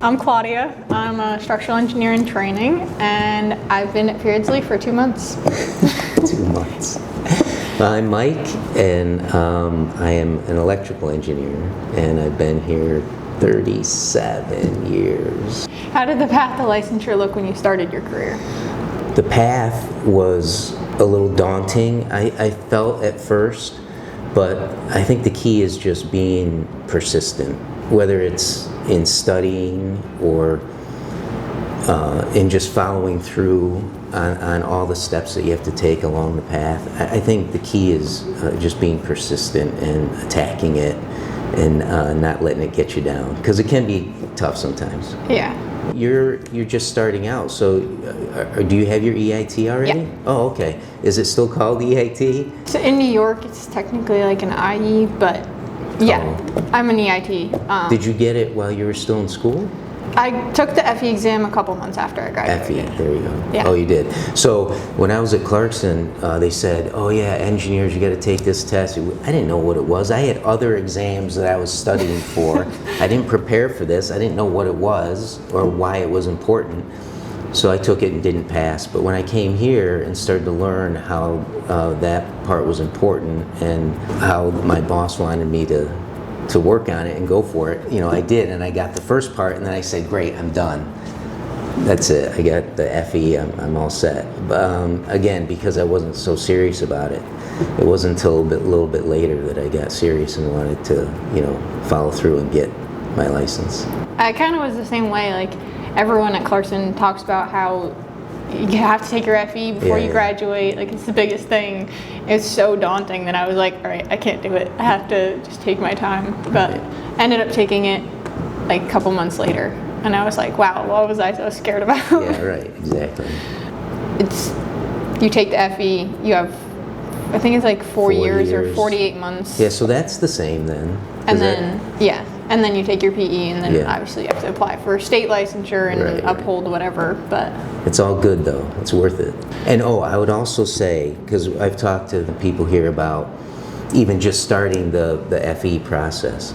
I'm Claudia. I'm a structural engineer in training, and I've been at Beardsley for 2 months. 2 months. I'm Mike, and I am an electrical engineer, and I've been here 37 years. How did the path to licensure look when you started your career? The path was a little daunting, I felt at first, but I think the key is just being persistent, whether it's in studying or in just following through on all the steps that you have to take along the path. I think the key is just being persistent and attacking it and not letting it get you down, because it can be tough sometimes. Yeah. You're just starting out, so do you have your EIT already? Yeah. Oh, okay. Is it still called EIT? So in New York, it's technically like an IE, but yeah, I'm an EIT. Did you get it while you were still in school? I took the FE exam a couple months after I graduated. FE, there you go. Yeah. Oh, you did. So when I was at Clarkson, they said, oh yeah, engineers, you got to take this test. I didn't know what it was. I had other exams that I was studying for. I didn't prepare for this. I didn't know what it was or why it was important. So I took it and didn't pass. But when I came here and started to learn how that part was important and how my boss wanted me to work on it and go for it, I did, and I got the first part, and then I said, great, I'm done. That's it. I got the FE, I'm all set. But again, because I wasn't so serious about it, it wasn't until a little bit later that I got serious and wanted to, follow through and get my license. I kind of was the same way. Like, everyone at Clarkson talks about how you have to take your FE before you graduate. Like, it's the biggest thing. It's so daunting that I was like, all right, I can't do it. I have to just take my time. But I ended up taking it like a couple months later, and I was like, wow, what was I so scared about? Yeah, right, exactly. You take the FE, you have, I think it's like 4 years or 48 months. Yeah, so that's the same then. And then, and then you take your PE, and then obviously you have to apply for state licensure and uphold whatever, but. It's all good though, it's worth it. And I would also say, because I've talked to the people here about even just starting the FE process,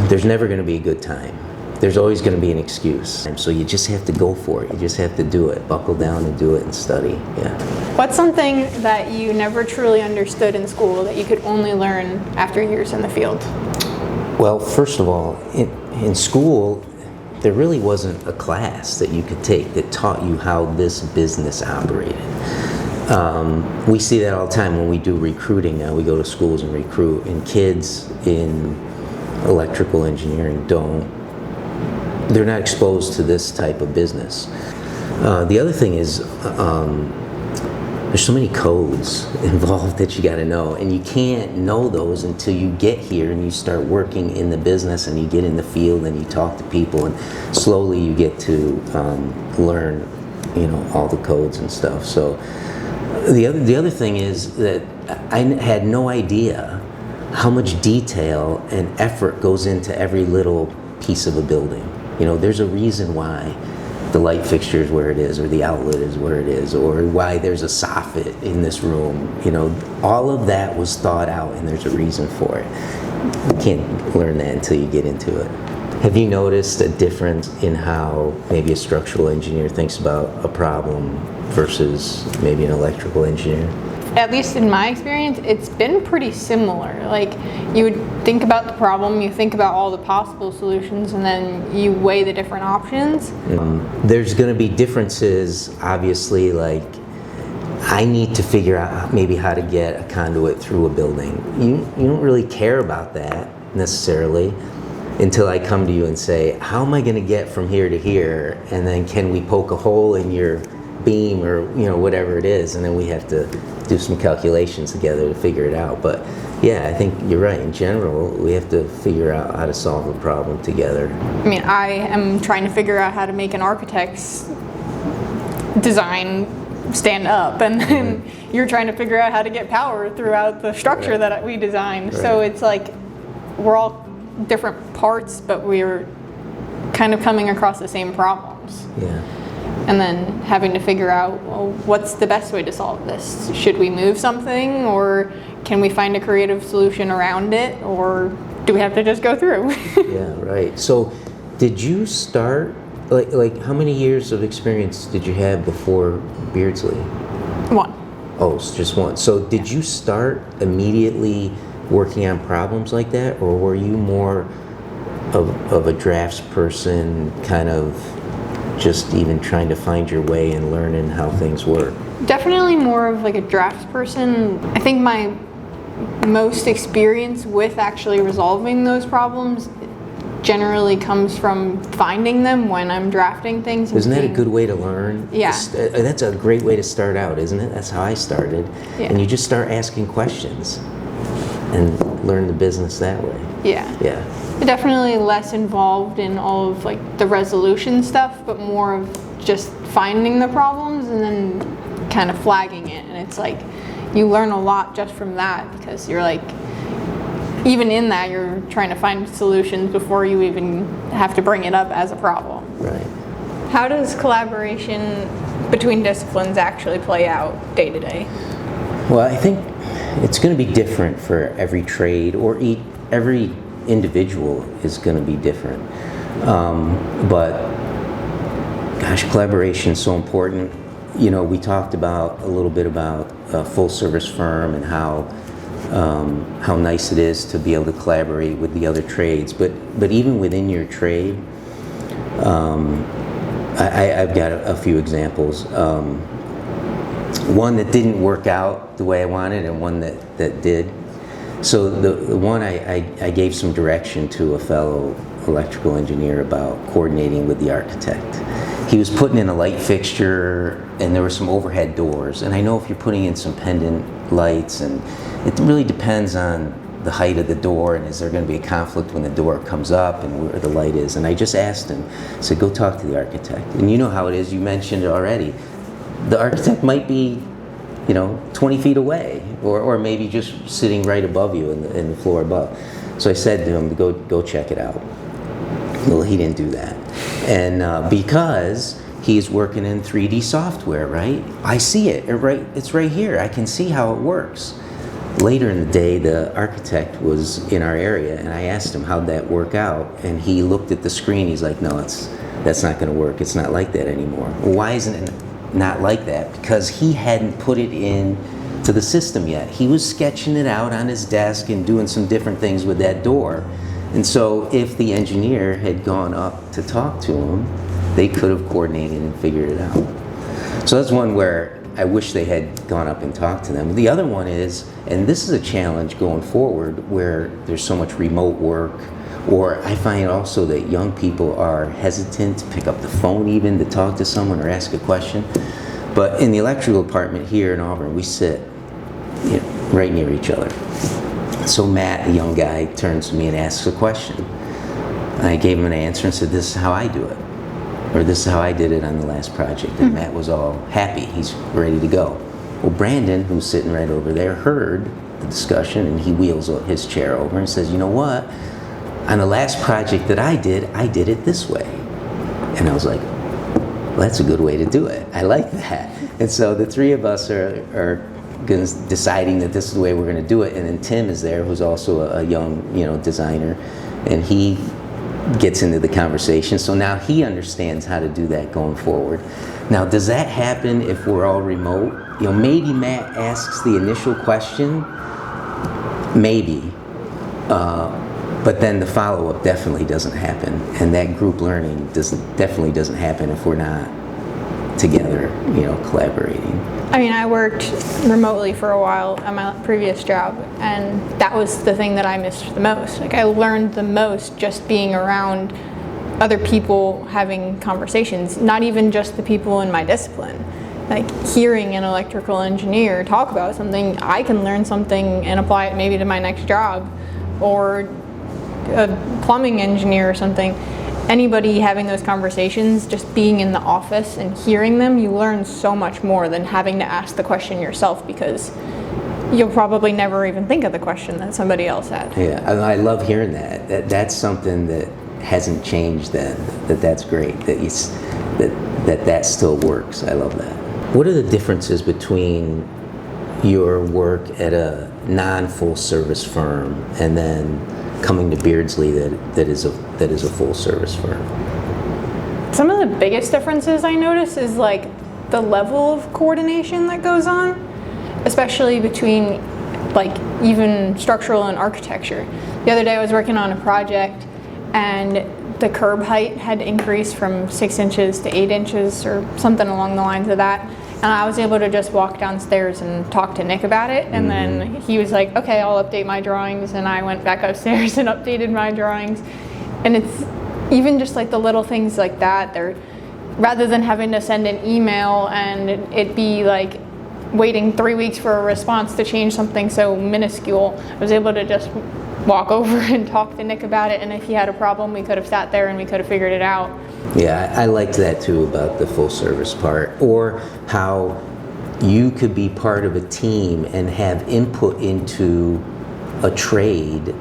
there's never going to be a good time. There's always going to be an excuse. And so you just have to go for it. You just have to do it. Buckle down and do it and study. Yeah. What's something that you never truly understood in school that you could only learn after years in the field? Well, first of all, in school, there really wasn't a class that you could take that taught you how this business operated. We see that all the time when we do recruiting now. We go to schools and recruit, and kids in electrical engineering they're not exposed to this type of business. The other thing is there's so many codes involved that you got to know, and you can't know those until you get here and you start working in the business and you get in the field and you talk to people, and slowly you get to learn all the codes and stuff. So the other thing is that I had no idea how much detail and effort goes into every little piece of a building. There's a reason why the light fixture is where it is, or the outlet is where it is, or why there's a soffit in this room. All of that was thought out, and there's a reason for it. You can't learn that until you get into it. Have you noticed a difference in how maybe a structural engineer thinks about a problem versus maybe an electrical engineer? At least in my experience, it's been pretty similar. Like, you would think about the problem, you think about all the possible solutions, and then you weigh the different options. There's going to be differences, obviously, like I need to figure out maybe how to get a conduit through a building. You don't really care about that necessarily until I come to you and say, how am I going to get from here to here? And then can we poke a hole in your beam or whatever it is, and then we have to do some calculations together to figure it out. But yeah, I think you're right. In general, we have to figure out how to solve a problem together. I mean, I am trying to figure out how to make an architect's design stand up, and then you're trying to figure out how to get power throughout the structure that we designed. So it's like we're all different parts, but we're kind of coming across the same problems. Yeah. And then having to figure out, well, what's the best way to solve this? Should we move something, or can we find a creative solution around it, or do we have to just go through? Yeah, right. So Did you start, like how many years of experience did you have before Beardsley? 1. Oh, it's just one. So did you start immediately working on problems like that, or were you more of a drafts person, kind of just even trying to find your way and learning how things work? Definitely more of like a drafts person. I think my most experience with actually resolving those problems generally comes from finding them when I'm drafting things. Isn't that a good way to learn? Yeah. That's a great way to start out, isn't it? That's how I started. Yeah. And you just start asking questions and learn the business that way. Yeah. Yeah. Definitely less involved in all of like the resolution stuff, but more of just finding the problems and then kind of flagging it. And it's like you learn a lot just from that, because you're like, even in that, you're trying to find solutions before you even have to bring it up as a problem. Right. How does collaboration between disciplines actually play out day to day? Well, I think it's going to be different for every trade, or every individual is going to be different. But gosh, collaboration is so important. You know, we talked about a little bit about a full service firm and how nice it is to be able to collaborate with the other trades. But even within your trade, I've got a few examples. One that didn't work out the way I wanted, and one that did. So the one I gave some direction to a fellow electrical engineer about coordinating with the architect. He was putting in a light fixture, and there were some overhead doors. And I know if you're putting in some pendant lights, and it really depends on the height of the door, and is there going to be a conflict when the door comes up and where the light is. And I just asked him, I said, go talk to the architect. And you know how it is, you mentioned it already. The architect might be 20 feet away, or maybe just sitting right above you in the floor above. So I said to him, go check it out. Well, he didn't do that. And because he's working in 3D software, right? I see it, it's right here. I can see how it works. Later in the day, the architect was in our area, and I asked him, how'd that work out? And he looked at the screen, he's like, no, that's not gonna work. It's not like that anymore. Well, why isn't it not like that? Because he hadn't put it in to the system yet. He was sketching it out on his desk and doing some different things with that door. And so if the engineer had gone up to talk to him, they could have coordinated and figured it out. So that's one where I wish they had gone up and talked to them. The other one is, and this is a challenge going forward, where there's so much remote work, or I find also that young people are hesitant to pick up the phone even to talk to someone or ask a question. But in the electrical department here in Auburn, we sit right near each other. So Matt, a young guy, turns to me and asks a question. And I gave him an answer and said, this is how I do it. Or this is how I did it on the last project. And Matt was all happy. He's ready to go. Well, Brandon, who's sitting right over there, heard the discussion, and he wheels his chair over and says, you know what? On the last project that I did it this way. And I was like, well, that's a good way to do it. I like that. And so the three of us are deciding that this is the way we're going to do it. And then Tim is there, who's also a young designer, and he gets into the conversation. So now he understands how to do that going forward. Now, does that happen if we're all remote? Maybe Matt asks the initial question, maybe, but then the follow-up definitely doesn't happen, and that group learning definitely doesn't happen if we're not together, collaborating. I mean, I worked remotely for a while at my previous job, and that was the thing that I missed the most. Like, I learned the most just being around other people having conversations, not even just the people in my discipline. Like, hearing an electrical engineer talk about something, I can learn something and apply it maybe to my next job, or a plumbing engineer or something. Anybody having those conversations, just being in the office and hearing them, you learn so much more than having to ask the question yourself, because you'll probably never even think of the question that somebody else had. Yeah, I love hearing that. That's something that hasn't changed then. That's great. That still works. I love that. What are the differences between your work at a non-full service firm and then coming to Beardsley that is a full service firm. Some of the biggest differences I notice is like the level of coordination that goes on, especially between like even structural and architecture. The other day I was working on a project and the curb height had increased from 6 inches to 8 inches or something along the lines of that. And I was able to just walk downstairs and talk to Nick about it. And then he was like, okay, I'll update my drawings. And I went back upstairs and updated my drawings. And it's even just like the little things like that. Rather than having to send an email and it be like waiting 3 weeks for a response to change something so minuscule, I was able to just walk over and talk to Nick about it. And if he had a problem, we could have sat there and we could have figured it out. Yeah, I liked that too about the full service part, or how you could be part of a team and have input into a trade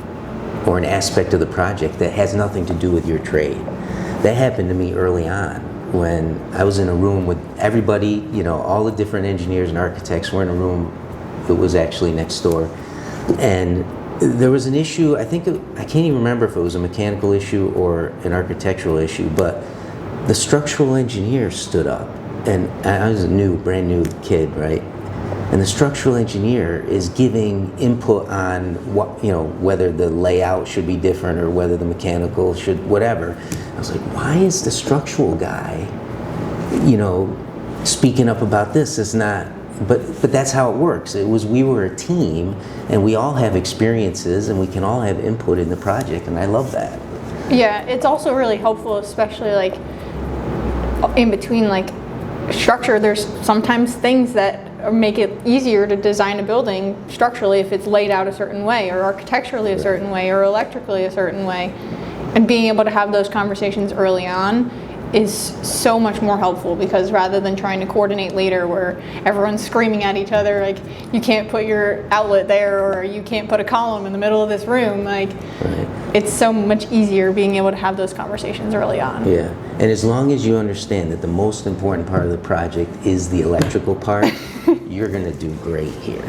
or an aspect of the project that has nothing to do with your trade. That happened to me early on when I was in a room with everybody, all the different engineers and architects were in a room that was actually next door. And there was an issue, I can't even remember if it was a mechanical issue or an architectural issue, but the structural engineer stood up, and I was a brand new kid, right? And the structural engineer is giving input on what, whether the layout should be different or whether the mechanical should, whatever. I was like, why is the structural guy, speaking up about this? It's not. But that's how it works. We were a team, and we all have experiences, and we can all have input in the project, and I love that. Yeah, it's also really helpful, especially like in between like structure. There's sometimes things that make it easier to design a building structurally if it's laid out a certain way, or architecturally a certain way, or electrically a certain way. And being able to have those conversations early on is so much more helpful, because rather than trying to coordinate later where everyone's screaming at each other like you can't put your outlet there or you can't put a column in the middle of this room, like it's so much easier being able to have those conversations early on. Yeah, and as long as you understand that the most important part of the project is the electrical part, you're going to do great here.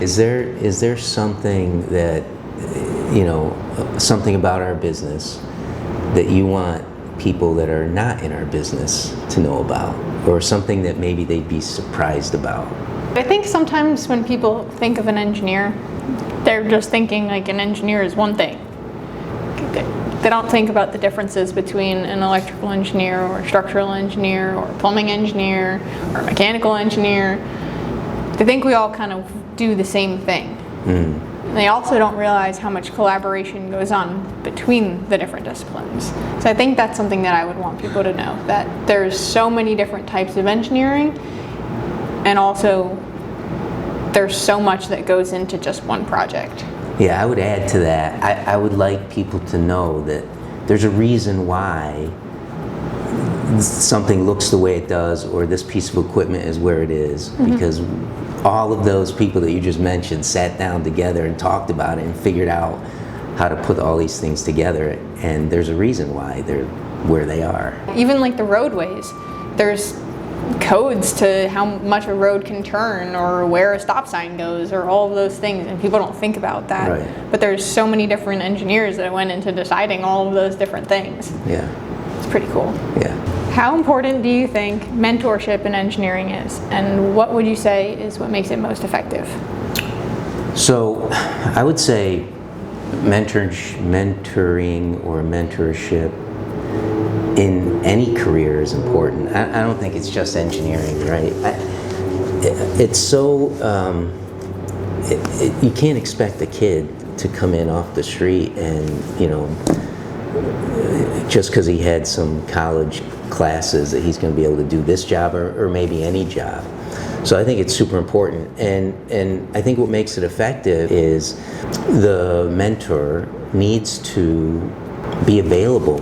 Is there something that, something about our business that you want people that are not in our business to know about, or something that maybe they'd be surprised about? I think sometimes when people think of an engineer, they're just thinking like an engineer is one thing. They don't think about the differences between an electrical engineer or structural engineer or plumbing engineer or mechanical engineer. They think we all kind of do the same thing. And they also don't realize how much collaboration goes on between the different disciplines. So I think that's something that I would want people to know, that there's so many different types of engineering, and also there's so much that goes into just one project. Yeah, I would add to that. I would like people to know that there's a reason why something looks the way it does, or this piece of equipment is where it is, because all of those people that you just mentioned sat down together and talked about it and figured out how to put all these things together, and there's a reason why they're where they are. Even like the roadways, there's codes to how much a road can turn or where a stop sign goes or all of those things, and people don't think about that. Right. But there's so many different engineers that went into deciding all of those different things. Yeah. It's pretty cool. Yeah. How important do you think mentorship in engineering is, and what would you say is what makes it most effective? So I would say mentoring or mentorship in any career is important. I don't think it's just engineering, right? It's so, you can't expect a kid to come in off the street and, just because he had some college classes that he's going to be able to do this job or maybe any job. So I think it's super important, and I think what makes it effective is the mentor needs to be available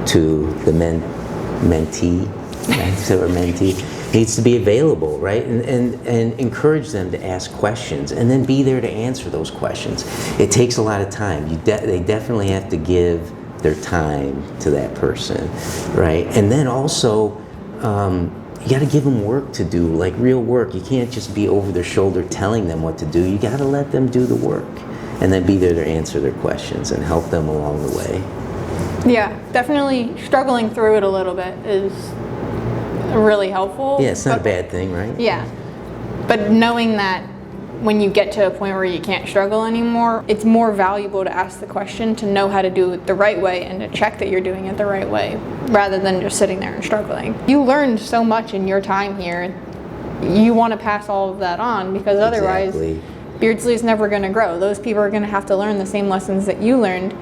to the mentee, or mentee, needs to be available, right? And encourage them to ask questions, and then be there to answer those questions. It takes a lot of time. They definitely have to give their time to that person, right? And then also, you got to give them work to do, like real work. You can't just be over their shoulder telling them what to do. You got to let them do the work. and then be there to answer their questions and help them along the way. Yeah, definitely struggling through it a little bit is really helpful. Yeah, it's not a bad thing, right? Yeah, but knowing that when you get to a point where you can't struggle anymore, it's more valuable to ask the question, to know how to do it the right way and to check that you're doing it the right way, rather than just sitting there and struggling. You learned so much in your time here. You want to pass all of that on, because otherwise Exactly. Beardsley is never going to grow. Those people are going to have to learn the same lessons that you learned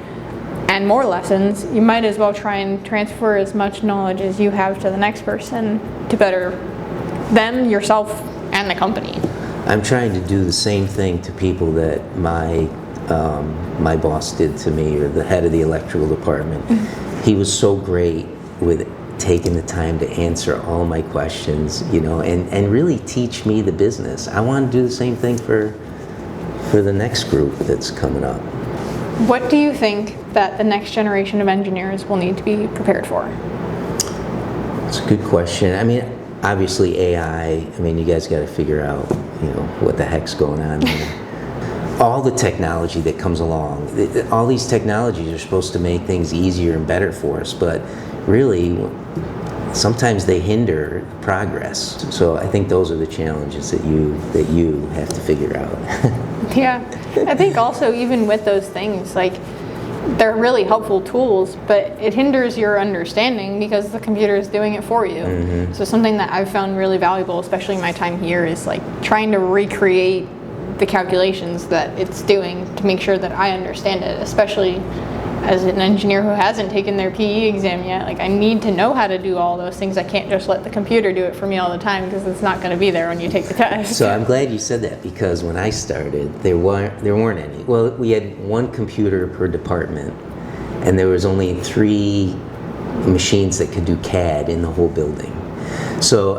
and more lessons. You might as well try and transfer as much knowledge as you have to the next person to better them, yourself, and the company. I'm trying to do the same thing to people that my boss did to me, or the head of the electrical department. He was so great with taking the time to answer all my questions, and really teach me the business. I want to do the same thing for the next group that's coming up. What do you think that the next generation of engineers will need to be prepared for? It's a good question. I mean, obviously AI, you guys got to figure out, what the heck's going on there. All the technology that comes along, all these technologies are supposed to make things easier and better for us, but really, sometimes they hinder progress. So I think those are the challenges that you have to figure out. Yeah, I think also even with those things, they're really helpful tools, but it hinders your understanding because the computer is doing it for you. Mm-hmm. So something that I've found really valuable, especially in my time here, is trying to recreate the calculations that it's doing to make sure that I understand it, especially as an engineer who hasn't taken their PE exam yet. I need to know how to do all those things. I can't just let the computer do it for me all the time, because it's not going to be there when you take the test. So I'm glad you said that, because when I started, there weren't any. Well, we had one computer per department, and there was only 3 machines that could do CAD in the whole building. So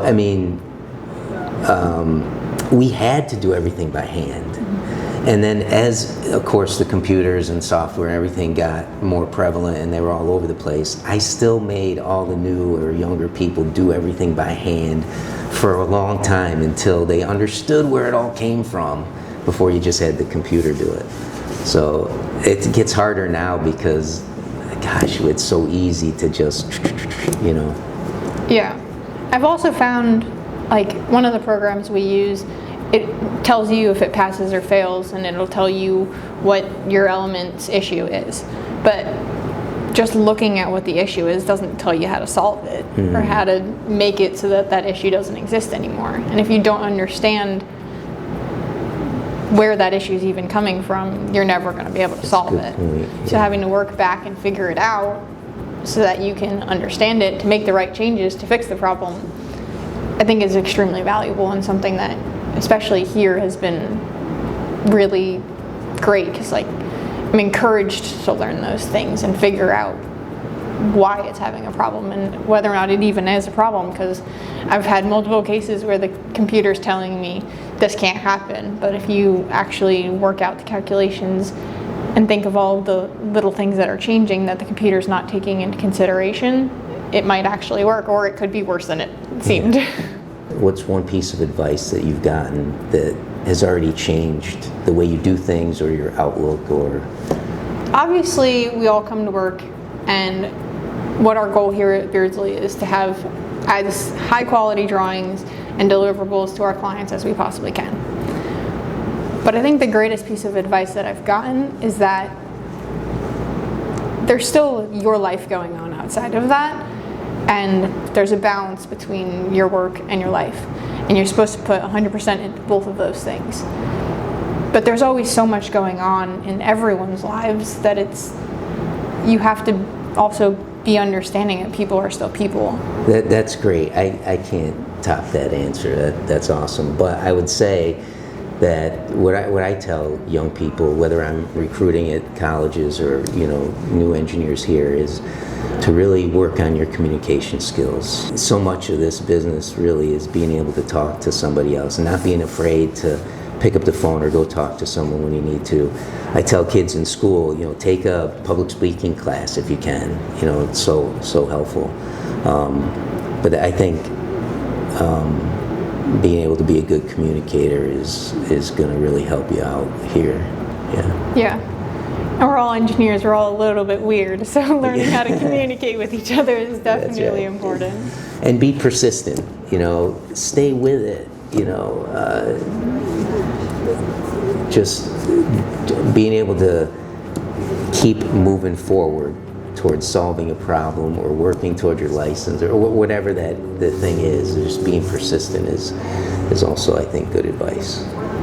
we had to do everything by hand. And then as, of course, the computers and software and everything got more prevalent and they were all over the place, I still made all the new or younger people do everything by hand for a long time, until they understood where it all came from, before you just had the computer do it. So it gets harder now because, gosh, it's so easy to just, Yeah. I've also found, one of the programs we use, it tells you if it passes or fails, and it'll tell you what your element's issue is. But just looking at what the issue is doesn't tell you how to solve it, or how to make it so that that issue doesn't exist anymore. And if you don't understand where that issue is even coming from, you're never going to be able to solve it. Yeah. So having to work back and figure it out so that you can understand it to make the right changes to fix the problem, I think is extremely valuable, and something that especially here has been really great, because I'm encouraged to learn those things and figure out why it's having a problem and whether or not it even is a problem, because I've had multiple cases where the computer's telling me this can't happen, but if you actually work out the calculations and think of all the little things that are changing that the computer's not taking into consideration, it might actually work, or it could be worse than it seemed. Yeah. What's one piece of advice that you've gotten that has already changed the way you do things, or your outlook, or? Obviously, we all come to work, and what our goal here at Beardsley is to have as high quality drawings and deliverables to our clients as we possibly can. But I think the greatest piece of advice that I've gotten is that there's still your life going on outside of that, and there's a balance between your work and your life, and you're supposed to put 100% into both of those things. But there's always so much going on in everyone's lives that you have to also be understanding that people are still people. That's great. I can't top that answer. That's awesome. But I would say that what I tell young people, whether I'm recruiting at colleges or new engineers here, is to really work on your communication skills. So much of this business really is being able to talk to somebody else and not being afraid to pick up the phone or go talk to someone when you need to. I tell kids in school, take a public speaking class if you can. It's so helpful. But I think being able to be a good communicator is going to really help you out here. Yeah. Yeah. And we're all engineers, we're all a little bit weird, so learning how to communicate with each other is definitely important. And be persistent, stay with it, just being able to keep moving forward towards solving a problem or working toward your license or whatever the thing is. Just being persistent is also, I think, good advice.